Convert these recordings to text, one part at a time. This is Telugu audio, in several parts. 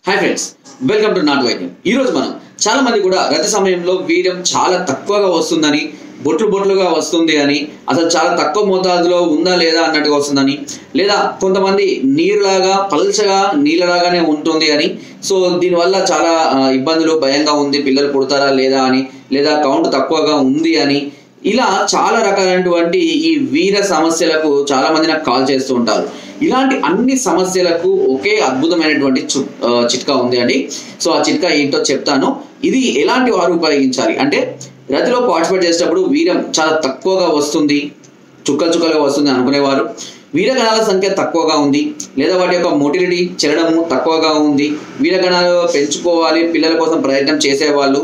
Hi friends, welcome to not వైద్యం. ఈరోజు మనం చాలా మంది కూడా రతి సమయంలో వీర్యం చాలా తక్కువగా వస్తుందని, బొట్లుగా వస్తుంది అని, అసలు చాలా తక్కువ మోతాదులో ఉందా లేదా అన్నట్టుగా వస్తుందని, లేదా కొంతమంది నీరులాగా పల్చగా నీళ్ళలాగానే ఉంటుంది అని, సో దీనివల్ల చాలా ఇబ్బందులు, భయంగా ఉంది, పిల్లలు పుడతారా లేదా అని, లేదా కౌంట్ తక్కువగా ఉంది అని, ఇలా చాలా రకాలైనటువంటి ఈ వీర సమస్యలకు చాలా మంది నాకు కాల్ చేస్తూ ఉంటారు. ఇలాంటి అన్ని సమస్యలకు ఒకే అద్భుతమైనటువంటి చిట్కా ఉంది అండి. సో ఆ చిట్కా ఏంటో చెప్తాను. ఇది ఎలాంటి వారు ఉపయోగించాలి అంటే, రతిలో పార్టిసిపేట్ చేసేటప్పుడు వీర్యం చాలా తక్కువగా వస్తుంది, చుక్కలుగా వస్తుంది అనుకునేవారు, వీరకణాల సంఖ్య తక్కువగా ఉంది, లేదా వాటి యొక్క మోటిలిటీ చెరడము తక్కువగా ఉంది, వీరకణాలు పెంచుకోవాలి, పిల్లల కోసం ప్రయత్నం చేసేవాళ్ళు,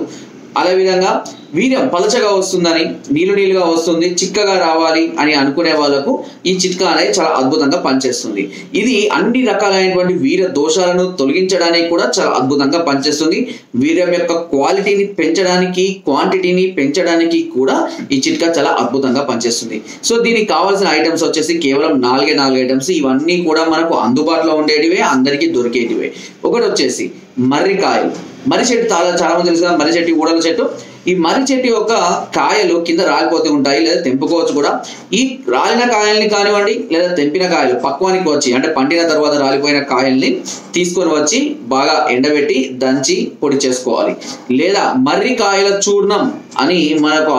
అదేవిధంగా వీర్యం పలచగా వస్తుందని, నీళ్ళుగా వస్తుంది, చిక్కగా రావాలి అని అనుకునే వాళ్ళకు ఈ చిట్కా అనేది చాలా అద్భుతంగా పనిచేస్తుంది. ఇది అన్ని రకాలైనటువంటి వీర దోషాలను తొలగించడానికి కూడా చాలా అద్భుతంగా పనిచేస్తుంది. వీర్యం యొక్క క్వాలిటీని పెంచడానికి, క్వాంటిటీని పెంచడానికి కూడా ఈ చిట్కా చాలా అద్భుతంగా పనిచేస్తుంది. సో దీనికి కావాల్సిన ఐటమ్స్ వచ్చేసి కేవలం నాలుగే ఐటమ్స్. ఇవన్నీ కూడా మనకు అందుబాటులో ఉండేటివే, అందరికీ దొరికేటివే. ఒకటి వచ్చేసి మర్రికాయలు. మర్రి చెట్టు చాలా మంది తెలుసు కదా, మర్రి చెట్టు, ఊడల చెట్టు. ఈ మర్రి చెట్టు యొక్క కాయలు కింద రాలిపోతూ ఉంటాయి, లేదా తెంపుకోవచ్చు కూడా. ఈ రాలిన కాయల్ని కానివ్వండి, లేదా తెంపిన కాయలు పక్వానికి వచ్చి, అంటే పండిన తర్వాత రాలిపోయిన కాయల్ని తీసుకొని వచ్చి బాగా ఎండబెట్టి దంచి పొడి చేసుకోవాలి. లేదా మర్రి కాయల చూర్ణం అని మనకు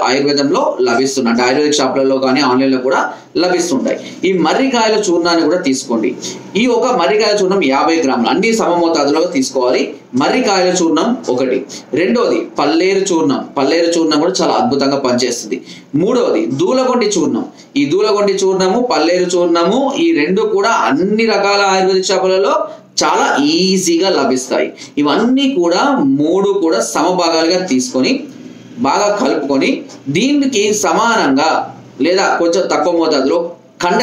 ఆయుర్వేదంలో లభిస్తుంది, అంటే ఆయుర్వేదిక్ షాపులలో కానీ ఆన్లైన్లో కూడా లభిస్తుంటాయి. ఈ మర్రికాయల చూర్ణాన్ని కూడా తీసుకోండి. ఈ ఒక మర్రికాయల చూర్ణం 50 గ్రాములు, అన్ని సమమోతాదులో తీసుకోవాలి. మర్రికాయల చూర్ణం ఒకటి. రెండోది పల్లేరు చూర్ణం కూడా చాలా అద్భుతంగా పనిచేస్తుంది. మూడవది దూలగొండి చూర్ణం. ఈ దూలగొండి చూర్ణము, పల్లేరు చూర్ణము, ఈ రెండు కూడా అన్ని రకాల ఆయుర్వేదిక్ షాపులలో చాలా ఈజీగా లభిస్తాయి. ఇవన్నీ కూడా మూడు కూడా సమభాగాలుగా తీసుకొని బాగా కలుపుకొని, దీనికి సమానంగా లేదా కొంచెం తక్కువ మోతాదులో కండ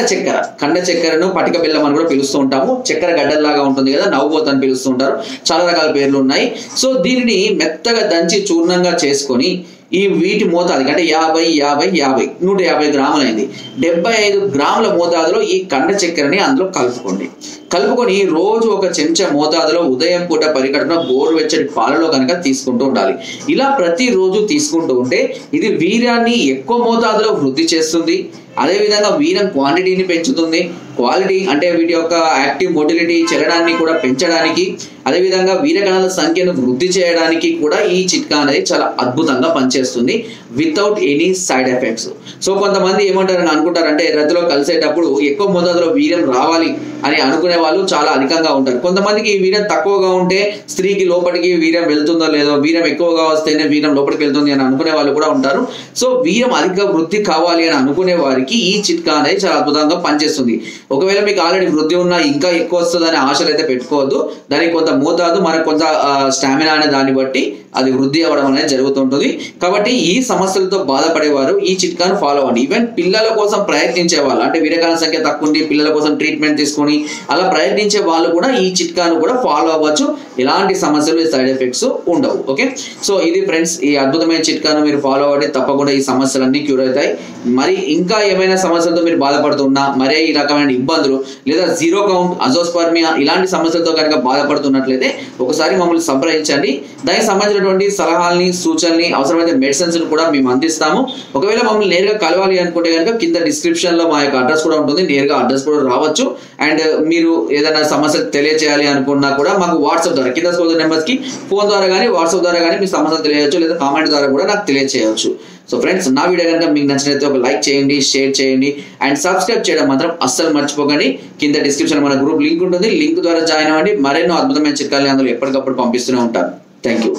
చక్కెరను పటిక బెల్లం అని కూడా పిలుస్తూ ఉంటాము. చక్కెర గడ్డల్లాగా ఉంటుంది కదా, నవ్వుపోతు అని పిలుస్తూ ఉంటారు, చాలా రకాల పేర్లు ఉన్నాయి. సో దీనిని మెత్తగా దంచి చూర్ణంగా చేసుకొని, ఈ వీటి మోతాదు అంటే 150 గ్రాములు అయింది. 75 గ్రాముల మోతాదులో ఈ కండ చక్కెరని అందులో కలుపుకొని రోజు ఒక చెంచా మోతాదులో ఉదయం పూట పరికడుపున గోరువెచ్చటి పాలలో కనుక తీసుకుంటూ ఉండాలి. ఇలా ప్రతిరోజు తీసుకుంటూ ఉంటే ఇది వీర్యాన్ని ఎక్కువ మోతాదులో వృద్ధి చేస్తుంది. అదేవిధంగా వీర్యం క్వాంటిటీని పెంచుతుంది. క్వాలిటీ అంటే వీటి యొక్క యాక్టివ్ మోటిలిటీ చెరడాన్ని కూడా పెంచడానికి, అదేవిధంగా వీరకణాల సంఖ్యను వృద్ధి చేయడానికి కూడా ఈ చిట్కా అనేది చాలా అద్భుతంగా పనిచేస్తుంది, without any side effects. So కొంతమంది ఏమంటారని అనుకుంటారంటే, రతిలో కలిసేటప్పుడు ఎక్కువ మోతాదులో వీర్యం రావాలి అని అనుకునే వాళ్ళు చాలా అధికంగా ఉంటారు. కొంతమందికి వీర్యం తక్కువగా ఉంటే స్త్రీకి లోపలికి వీర్యం వెళ్తుందో లేదో, వీర్యం ఎక్కువగా వస్తేనే వీర్యం లోపలికి వెళ్తుంది అని అనుకునే వాళ్ళు కూడా ఉంటారు. సో వీర్యం అధిక వృద్ధి కావాలి అని అనుకునే వారికి ఈ చిట్కా అనేది చాలా అద్భుతంగా పనిచేస్తుంది. ఒకవేళ మీకు ఆల్రెడీ వృద్ధి ఉన్నా ఇంకా ఎక్కువ వస్తుందని ఆశలు అయితే పెట్టుకోవద్దు. దానికి కొంత మోతాదు, మనకు కొంత స్టామినా అనే దాన్ని బట్టి అది వృద్ధి అవ్వడం అనేది జరుగుతుంటుంది. కాబట్టి ఈ సమస్యలతో బాధపడేవారు ఈ చిట్కాను ఫాలో అవ్వండి. ఈవెన్ పిల్లల కోసం ప్రయత్నించే వాళ్ళు, అంటే వీరకణాల సంఖ్య తక్కువ ఉంది, పిల్లల కోసం ట్రీట్మెంట్ తీసుకొని అలా ప్రయత్నించే వాళ్ళు కూడా ఈ చిట్కాను కూడా ఫాలో అవ్వచ్చు. ఎలాంటి సమస్యలు, సైడ్ ఎఫెక్ట్స్ ఉండవు. ఓకే, సో ఇది ఫ్రెండ్స్, ఈ అద్భుతమైన చిట్కాను మీరు ఫాలో అవ్వండి, తప్పకుండా ఈ సమస్యలన్నీ క్యూర్ అవుతాయి. మరి ఇంకా ఏమైనా సమస్యలతో మీరు బాధపడుతున్నా, మరే ఈ రకమైన ఇబ్బందులు, లేదా జీరో కౌంట్, అజోస్పర్మియా ఇలాంటి సమస్యలతో కనుక బాధపడుతున్నట్లయితే ఒకసారి మమ్మల్ని సంప్రదించండి. దానికి సంబంధించినటువంటి సలహాలని, సూచనల్ని, అవసరమైన మెడిసిన్స్ కూడా మేము అందిస్తాము. ఒకవేళ మమ్మల్ని నేరుగా కలవాలి అనుకుంటే కనుక కింద డిస్క్రిప్షన్ లో మా యొక్క అడ్రస్ కూడా ఉంటుంది, నేరుగా అడ్రస్ కూడా రావచ్చు. అండ్ మీరు ఏదైనా సమస్య తెలియచేయాలి అనుకున్నా కూడా మాకు వాట్సాప్ ద్వారా, కింద స్కూల్ నెంబర్స్ కి ఫోన్ ద్వారా కానీ వాట్సాప్ ద్వారా కానీ మీ సమస్యలు తెలియవచ్చు, లేదా కామెంట్ ద్వారా కూడా నాకు తెలియచేయవచ్చు. సో ఫ్రెండ్స్, నా వీడియో కనుక మీకు నచ్చినట్లయితే ఒక లైక్ చేయండి, షేర్ చేయండి, అండ్ సబ్స్క్రైబ్ చేయడం మాత్రం అస్సలు మర్చిపోకండి. కింద డిస్క్రిప్షన్ మన గ్రూప్ లింక్ ఉంటుంది, లింక్ ద్వారా జాయిన్ అవ్వండి. మరెన్నో అద్భుతమైన చిట్కాలు అందులో ఎప్పటికప్పుడు పంపిస్తూనే ఉంటాను. Thank you.